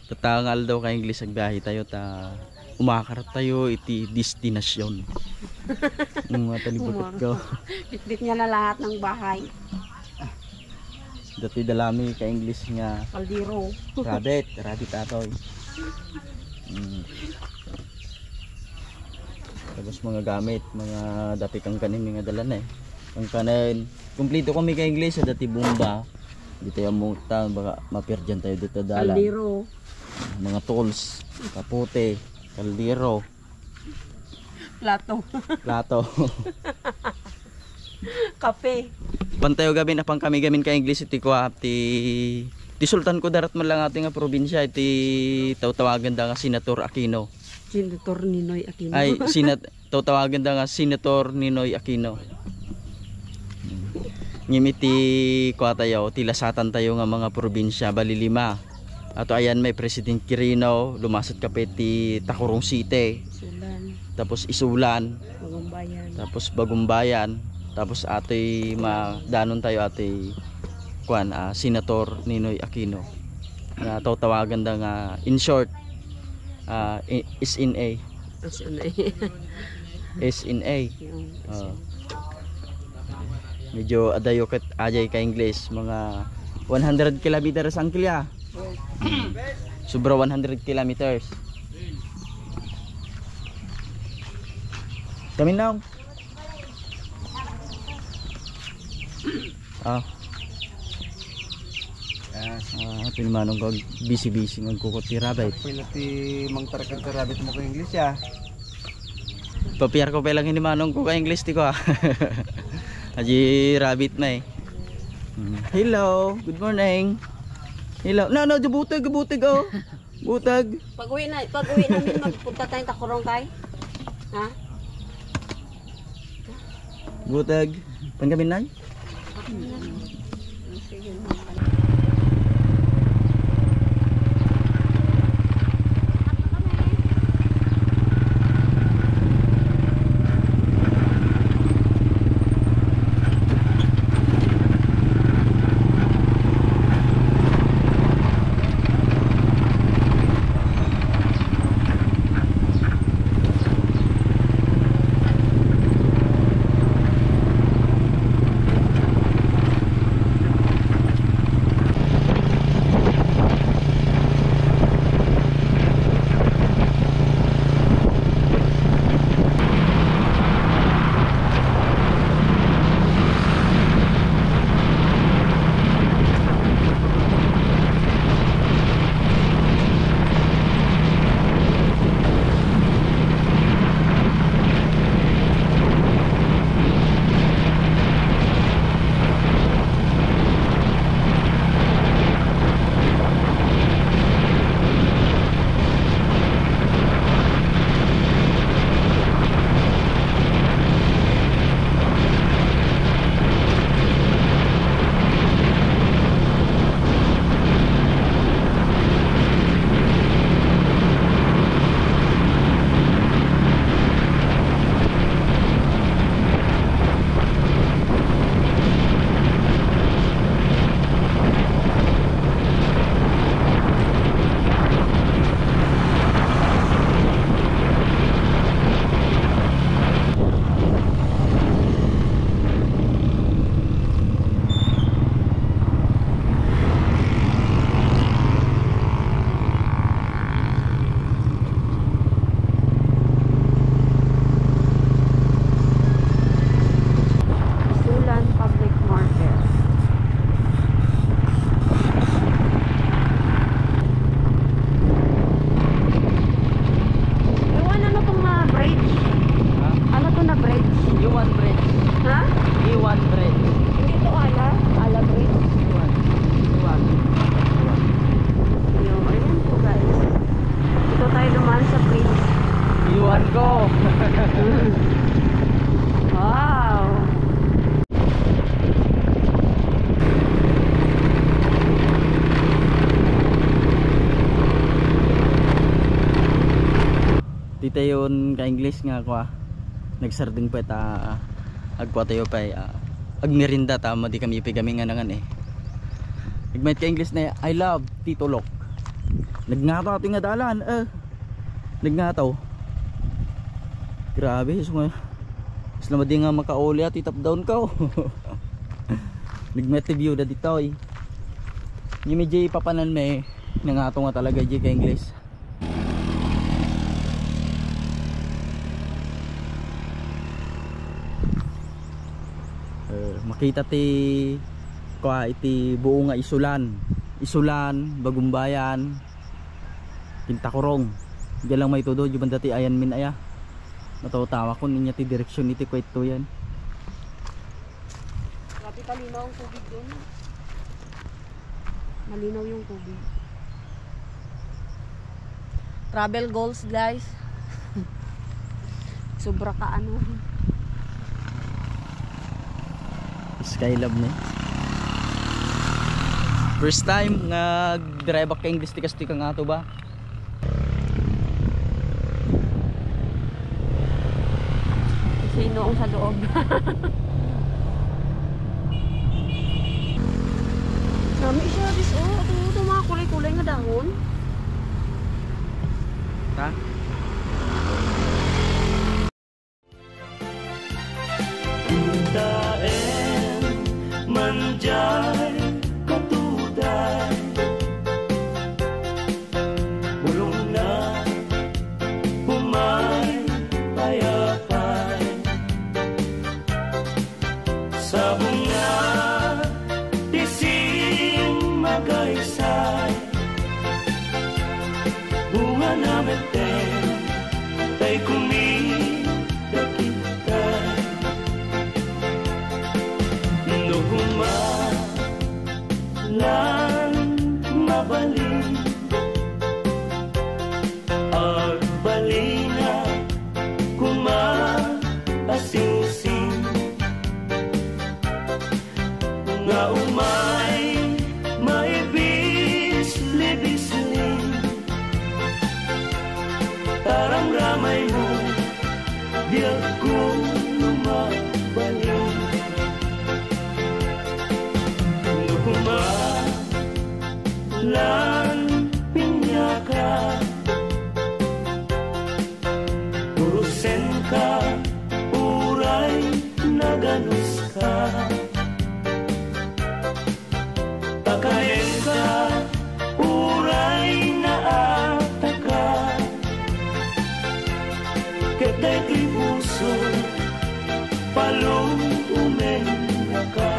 tatangal daw ka English agbiyahe tayo ta umakar tayo iti destinasyon. Mga talibot ko. Bitbit niya na lahat ng bahay. Dati dalami ka English nga Kaldero. rabbit atoy. Tapos mga gamit, mga dati kang kanin mga dala na eh. Ang kanin, kumplito kami ka English sa dati bomba. Dito yung muta, baka mapirjan tayo dito dala. Kaldero. Mga tools, kapote, kaldero, Plato. plato. Kape. Pantayo gabi na pang kami gamin ka English iti ko ti sultan ko darat man lang ating nga probinsya iti tawagan da nga Senator Aquino. Senator Ninoy Aquino. Ay tawagan da nga Senator Ninoy Aquino. Ngimiti ko tayo tilasatan tayo nga mga probinsya bali 5. Ato ayan may President Quirino, lumasad ka ti Tacurong City. Isulan. Tapos Isulan, Bagumbayan. tapos Bagumbayan, tapos atoy danon tayo atoy Senator Ninoy Aquino. Na tawagan da nga in short SNA. SNA. Medyo adayo ket ajay ka English mga 100 kilometers ang kilya. Sobra 100 kilometers. Kami now. Pinimanong ko busy ngagkukot ti rabbit. Pila ti mangtarakad ka rabbit mo ko English ya. Papiar ko pa lang hinimanong ko ka English ti ko. Aji rabbit na eh. Hello, good morning. Hello. No, butag oh. Butag. Pag-uwi namin magpunta tayong Tacurong kay. Ha? Butag. Panggamin na? Dito yun ka English nga ako nagsarding pa ta agpa tayo pa agmerinda tama di kami ipigami nga nangan eh. Igmait ka English na I love Tito Lok. Nagngato ato nga dalan. Nagngato. Grabe, isla madi nga makauli at itap down ka. Nagmete view da dito eh. Yung medyo ipapanan may nangato nga talaga di ka English. Makita ti kwa iti buo nga isulan, Bagumbayan, Pintakurong. Diyan lang may todo, yung banda ti ayan min aya. Natatawa ko niya ti direksyon iti kwait to yan. Grabe kalinaw ang tubig doon. Malinaw yung tubig. Travel goals guys. Sobra ka ano. Skylab na. First time nag-drive ka English ti ka nga to ba? Sino ang sa loob? Nami siya dis ito mga kulay-kulay nga dahon. Ha? Daen manjay katuday bulong na humay payapay sa bunga tising magaysay bunga namin tay kumidakitay lan mabalin agbalina kumaasing-sing nga umay maibis-libisling tarang ramay mo di ako lumabalin lan pinyaka urusen ka uray naganus ka pakayen ka uray naataka ketay ti puso palong umenya ka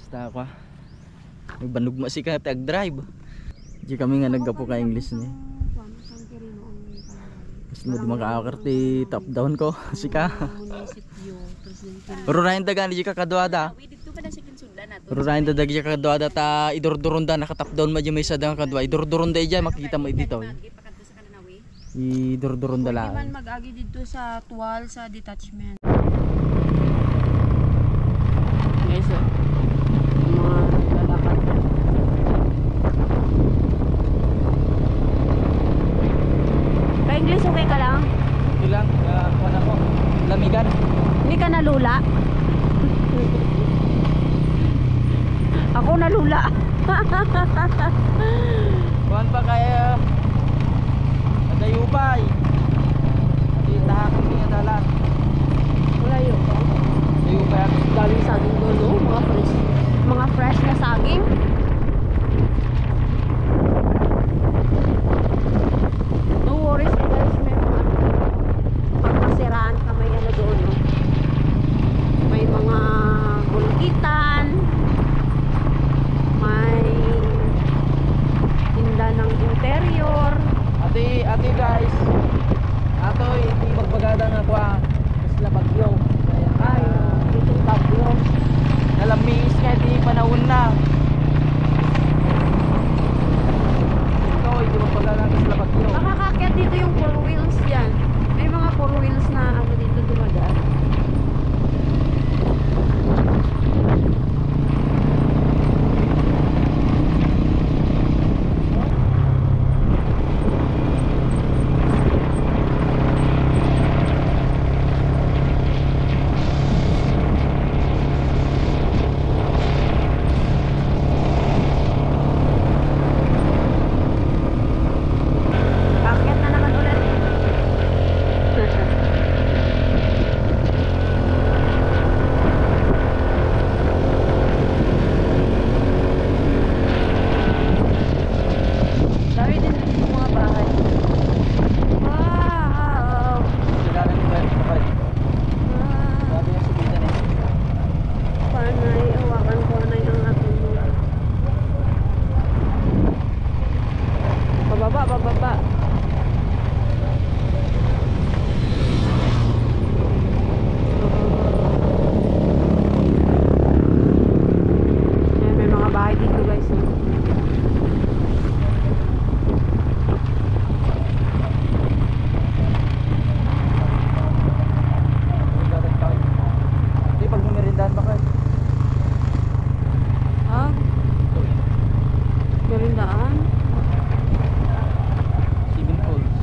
guys, ta ako. Nagbanog mo si ka tag drive. Di kami nga naggapo ka English ni. Gusto mo di makaakarte top down ko si ka. Rurahin dagan di ka kadwada. Rurahin dagan di ka kadwada ta idurduronda nakatap down ma di may sadang kadwa. Idurduronda ija makikita mo dito. Idurduronda la. Di man mag-agi dito sa tuwal sa detachment. Guys, mga lalakad. Ka-English okay ka lang? Ilang kuan ako. Lamigan. Hindi ka nalula? Ako nalula. Kuan pa kaya Adayupay. Di tahakan niya dalan. Malayo ka. Adayupay. Galing saging doon, no? Mga fresh na saging. No worries guys, may mga pagkasiraan ka may ano doon, no? May mga bulkitan, may tinda ng interior. Ate guys. Atoy iti bagbagada nga kwa. Isla Bagyo. Ay, dito Bagyo. Nalamis nga di panahon na. Ito iti bagbagada nga Isla Bagyo. Makakakyat dito yung 4 wheels yan. May mga 4 wheels na ano dito dumadaan. Akyat na naman ulit. Dami din dito mga bahay. Wow! Sigaran ni Bert kapag. Sabi niya subitan eh. Panay, awakan ko na yung aking mula. Bababa, bababa. Ayan, may mga bahay dito guys. No? Di pag numerindahan ba kayo? Ah, merindaan. Seven Falls.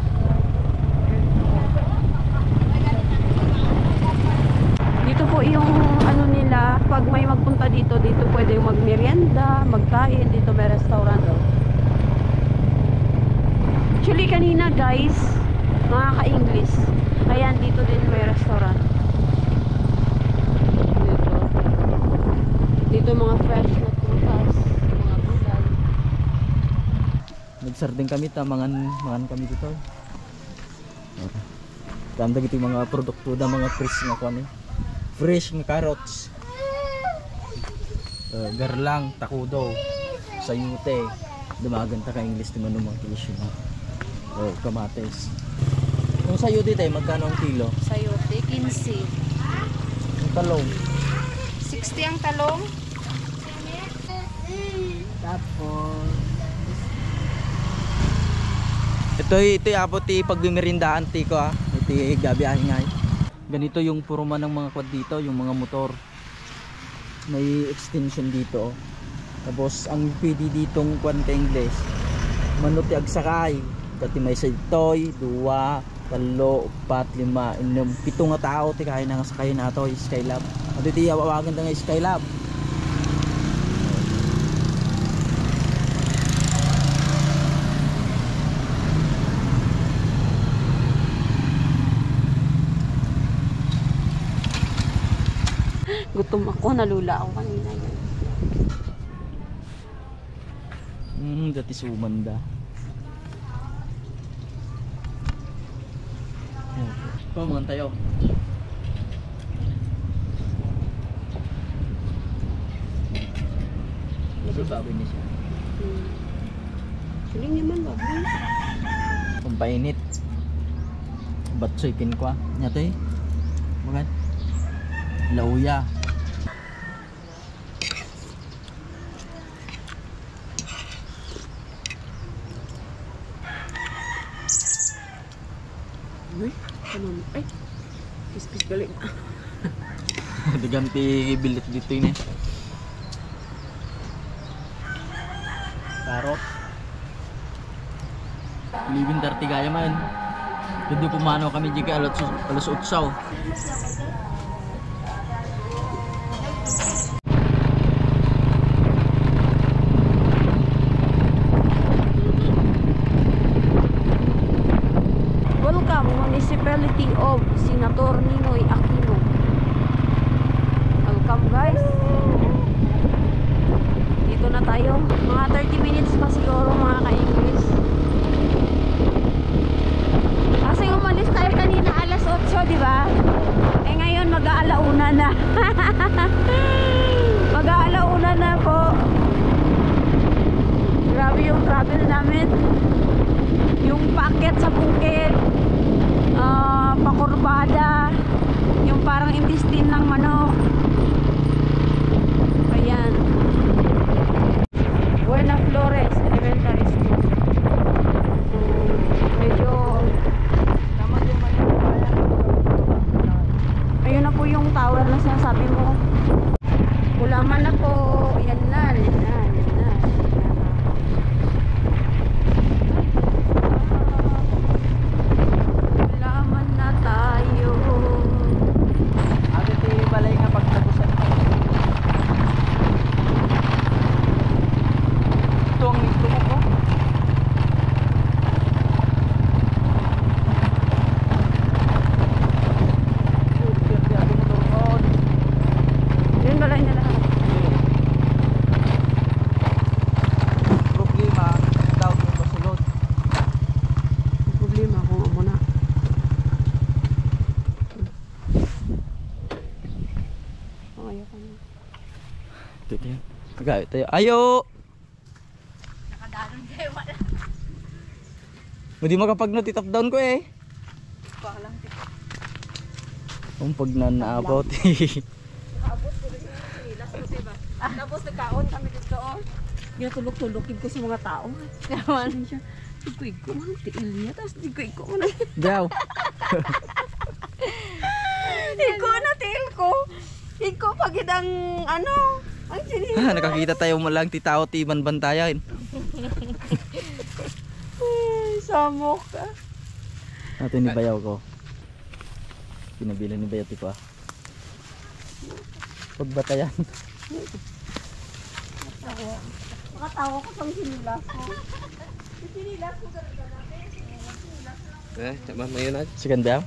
Dito po yung ano nila, pag may magpunta dito, dito pwede yung magmerienda, magkain, dito may restaurant. Actually kanina guys, mga ka-English, ayan dito din may restaurant. Dito mga fresh na prutas, mga gulay. Nagsarding kami ta mangan kami dito. Tanda gitu yung mga produkto da mga fresh nga kuan eh. Fresh nga carrots. Garlang, takudo, sayute. Dumagan ta ka English di man mga tissue na. Kamates. Yung sayute tay magkano ang kilo? Sayote, 15. Yung talong. 60 ang talong. Tapos ito abot ti pagbimerindaan ti ko ah. Ito gabi ahingay. Ganito yung puruma ng mga quad dito, yung mga motor. May extension dito. Tapos ang pwede ditong quad ka English. Manot ti agsakay. Dati may toy, 2, 3, 4, 5, 6, 7 nga tao ti kaya nang sakay na to, Skylab. At ito awagan na nga Skylab. Gutom ako, nalula ako kanina yan. Dati sumanda. Pamangan tayo. baboy niya siya. Suling naman baboy. Kung painit. Batsoy kin ko. Nyato eh. Bagan. Lauya. Uy, ano? Ay, pis-pis balik. Diganti bilit dito ini. Karot. Living tartigaya man. Hindi pumano kami jika alas utsaw. Welcome, Municipality of Senator Ninoy Aquino. Welcome guys. Dito na tayo. Mga 30 minutes pa siguro mga ka-English. Kasi umalis tayo kanina alas 8, di ba? Eh ngayon mag-aalauna na. Mag-aalauna na po. Grabe yung travel namin. Yung packet sa bukid, pakurbada, yung parang intestine ng manok. Ayan. Buena Flores Elementary School. Medyo ayun na po yung tower na sinasabi mo. Ulaman na po. Yan na, yan na, yan na. Ulaman na tayo. Ate ti balay nga pagtagusan. Tuwang nito mo ko. Yun balay na lahat. Problema daw yung basulod. Problema kung amo na. Ayaw ka na. Ito yan. Tagay tayo. Ayo! Nakadanon kayo wala. Hindi makapag-no titap down ko eh. Pakalang Kung pag nanaabot Abot ko rin yung sinilas ko, diba? Tapos nagkaon kami dito, oh. Ginatulog-tulogin ko sa mga tao. Naman siya. Ikoy ko, man, tiil niya. Tapos ikoy ko, man. Jaw. Iko na, tiil ko. Iko, pagidang, ano, ang sinilas. Nakakita tayo mo lang ti tao ti banbantayan. Ay, samok ka. Natin ni bayaw ko. Pinabila ni bayaw ti ko. Pagbatayan. Makatawa ko pang sinilas ko. Sinilas ko talaga natin. Coba mayon aja. Sikan bayaw.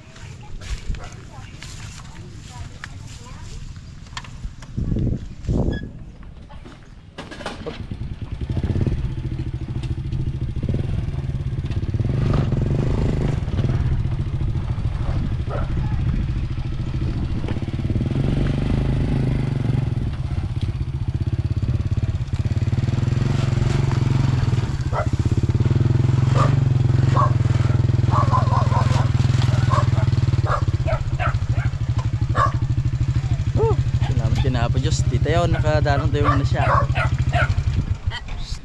Kinapa Diyos, di tayo nakadalong tayo na siya.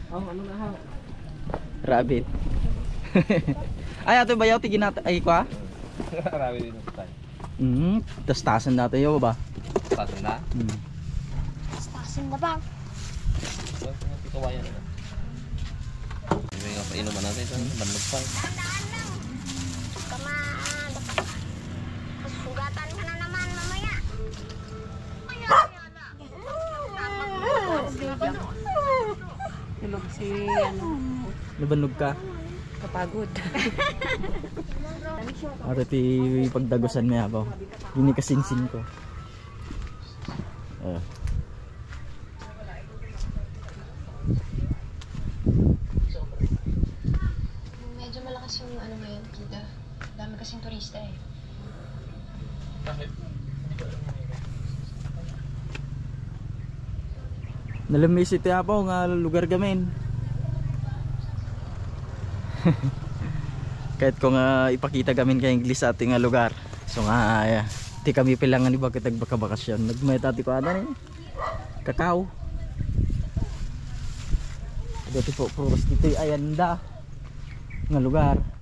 Oh, ano na ha? Rabbit. Ay, ato bayaw ti ginata ay kwa? Rabbit dito tayo. Tas-tasan natin yun ba? Tasan na? Stasin na ba? Kawayan na. May nga painuman natin ito. Bandog pa. Sugatan ka na naman mamaya. Tulog si ano, Nabanog ka? kapagod. Ato ti pagdagusan niya ako. Yun kasinsin ko. Medyo malakas yung ano ngayon, kita. Dami kasing turista eh. Bakit? Nalamis ito po nga lugar gamin. Kahit ko nga ipakita gamin kay English sa ating lugar. So nga di kami pilangan iba kitag bakasyon. Nagmayat ati ko ana ni kakao. Dito po puros dito ay anda nga lugar.